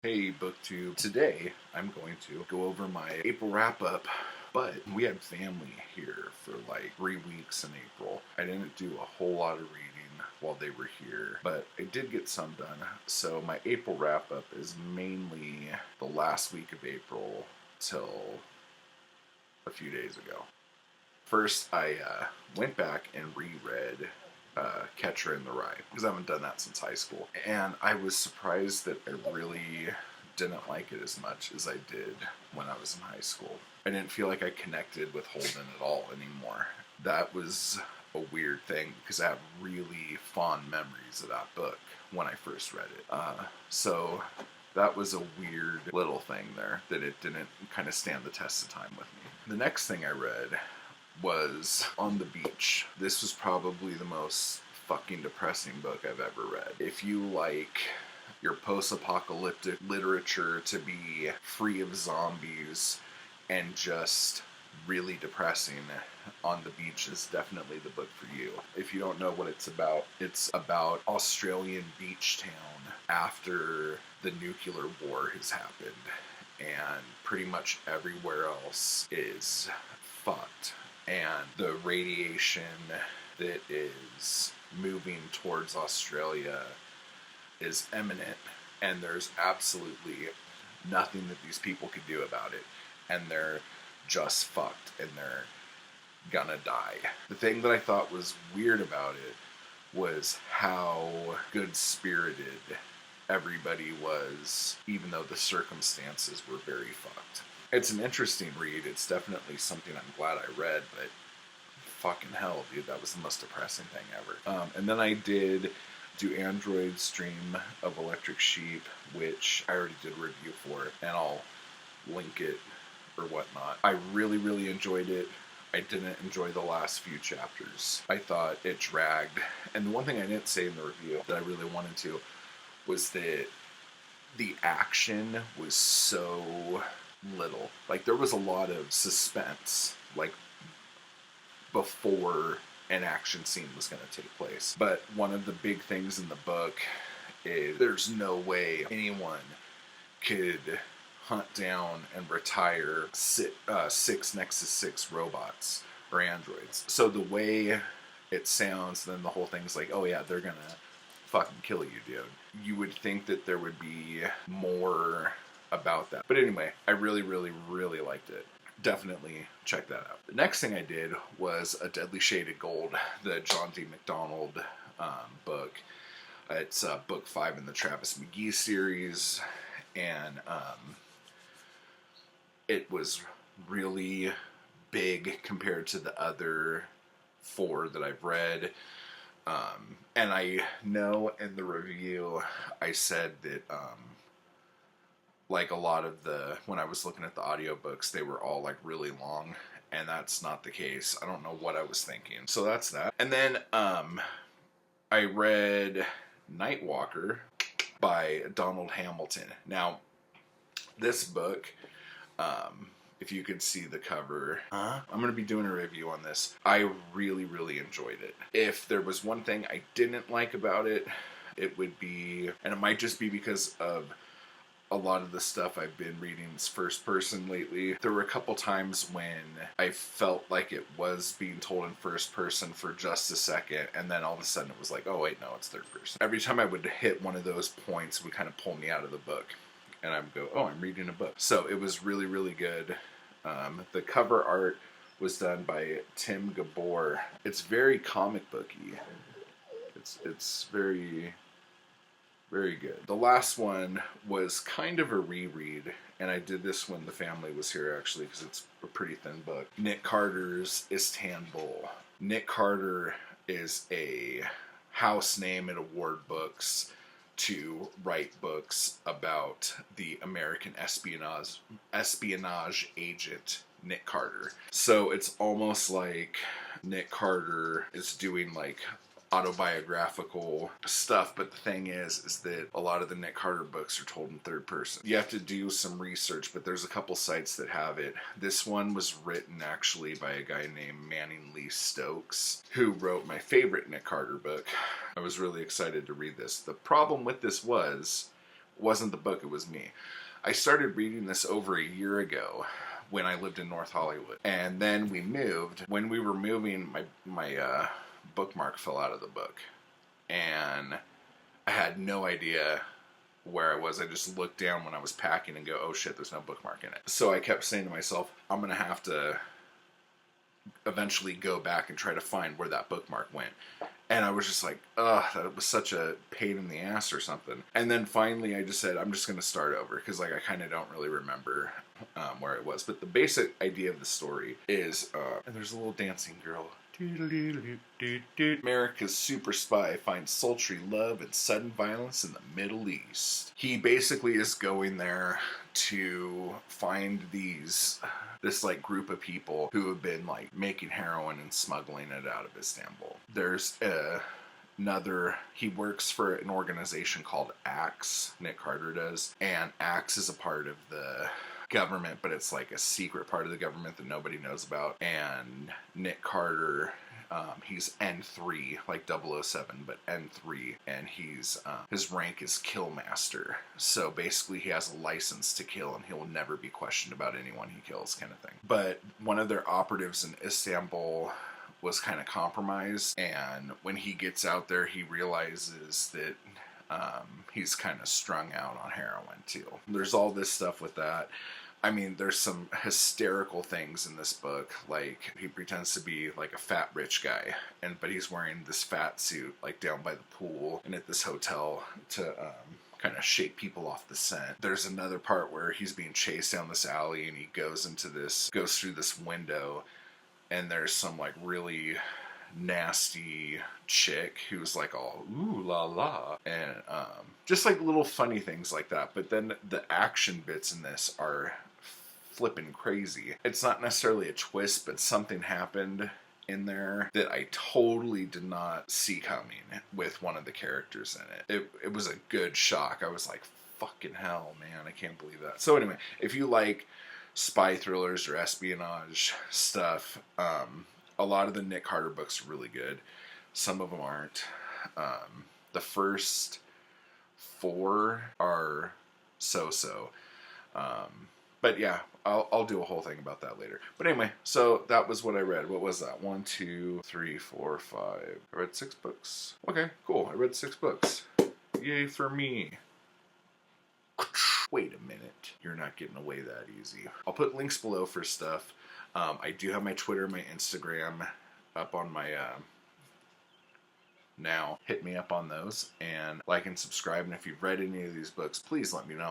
Hey BookTube. Today I'm going to go over my April wrap up, but we had family here for like 3 weeks in April. I didn't do a whole lot of reading while they were here, but I did get some done. So my April wrap up is mainly the last week of April till a few days ago. First, I went back and reread Catcher in the Rye because I haven't done that since high school, and I was surprised that I really didn't like it as much as I did when I was in high school. I didn't feel like I connected with Holden at all anymore. That was a weird thing because I have really fond memories of that book when I first read it. So that was a weird little thing there that it didn't kind of stand the test of time with me. The next thing I read was On the Beach. This was probably the most fucking depressing book I've ever read. If you like your post-apocalyptic literature to be free of zombies and just really depressing, On the Beach is definitely the book for you. If you don't know what it's about Australian beach town after the nuclear war has happened, and pretty much everywhere else is fucked. And the radiation that is moving towards Australia is imminent, and there's absolutely nothing that these people could do about it, and they're just fucked, and they're gonna die. The thing that I thought was weird about it was how good-spirited everybody was, even though the circumstances were very fucked. It's an interesting read. It's definitely something I'm glad I read, but fucking hell, dude, that was the most depressing thing ever. And then I did do Android's Dream of Electric Sheep, which I already did a review for it, and I'll link it or whatnot. I really, really enjoyed it. I didn't enjoy the last few chapters. I thought it dragged. And the one thing I didn't say in the review that I really wanted to was that the action was so little. Like, there was a lot of suspense, like, before an action scene was going to take place. But one of the big things in the book is there's no way anyone could hunt down and retire six Nexus 6 robots or androids. So the way it sounds, then the whole thing's like, oh yeah, they're going to fucking kill you, dude. You would think that there would be more about that. But anyway, I really, really, really liked it. Definitely check that out. The next thing I did was A Deadly Shade of Gold, the John D. MacDonald book. It's book 5 in the Travis McGee series, and it was really big compared to the other 4 that I've read. And I know in the review I said that like a lot of when I was looking at the audiobooks, they were all like really long, and that's not the case. I don't know what I was thinking. So that's that. And then I read Nightwalker by Donald Hamilton. Now, this book, if you could see the cover, I'm going to be doing a review on this. I really, really enjoyed it. If there was one thing I didn't like about it, it would be, and it might just be because of a lot of the stuff I've been reading is first person lately. There were a couple times when I felt like it was being told in first person for just a second, and then all of a sudden it was like, oh wait, no, it's third person. Every time I would hit one of those points, it would kind of pull me out of the book, and I would go, oh, I'm reading a book. So it was really, really good. The cover art was done by Tim Gabor. It's very comic booky. It's very, very good. The last one was kind of a reread, and I did this when the family was here actually because it's a pretty thin book. Nick Carter's Istanbul. Nick Carter is a house name in award books to write books about the American espionage agent Nick Carter. So it's almost like Nick Carter is doing like autobiographical stuff, but the thing is that a lot of the Nick Carter books are told in third person. You have to do some research, but there's a couple sites that have it. This one was written actually by a guy named Manning Lee Stokes, who wrote my favorite Nick Carter book. I was really excited to read this. The problem with this was wasn't the book, it was me. I started reading this over a year ago when I lived in North Hollywood. And then we moved. When we were moving, my bookmark fell out of the book. And I had no idea where I was. I just looked down when I was packing and go, oh shit, there's no bookmark in it. So I kept saying to myself, I'm going to have to eventually go back and try to find where that bookmark went. And I was just like, ugh, that was such a pain in the ass or something. And then finally I just said, I'm just going to start over, because like I kind of don't really remember where it was. But the basic idea of the story is, and there's a little dancing girl. America's super spy finds sultry love and sudden violence in the Middle East. He basically is going there to find this like group of people who have been like making heroin and smuggling it out of Istanbul. There's he works for an organization called Axe. Nick Carter does, and Axe is a part of the government, but it's like a secret part of the government that nobody knows about. And Nick Carter, he's N3, like 007, but N3, and he's his rank is Killmaster. So basically he has a license to kill, and he will never be questioned about anyone he kills, kind of thing. But one of their operatives in Istanbul was kind of compromised, and when he gets out there, he realizes that he's kind of strung out on heroin too. There's all this stuff with that. I mean, there's some hysterical things in this book. Like, he pretends to be like a fat rich guy, but he's wearing this fat suit like down by the pool and at this hotel to kind of shake people off the scent. There's another part where he's being chased down this alley, and he goes through this window, and there's some like really nasty chick who's like all ooh la la, and just like little funny things like that. But then the action bits in this are flipping crazy. It's not necessarily a twist, but something happened in there that I totally did not see coming with one of the characters in it. It was a good shock. I was like, fucking hell, man, I can't believe that. So anyway, if you like spy thrillers or espionage stuff, a lot of the Nick Carter books are really good. Some of them aren't. The first 4 are so-so. But yeah, I'll do a whole thing about that later. But anyway, so that was what I read. What was that? 1, 2, 3, 4, 5. I read 6 books. Okay, cool. I read 6 books. Yay for me. Wait a minute. You're not getting away that easy. I'll put links below for stuff. I do have my Twitter, my Instagram up on my now. Hit me up on those, and like and subscribe. And if you've read any of these books, please let me know.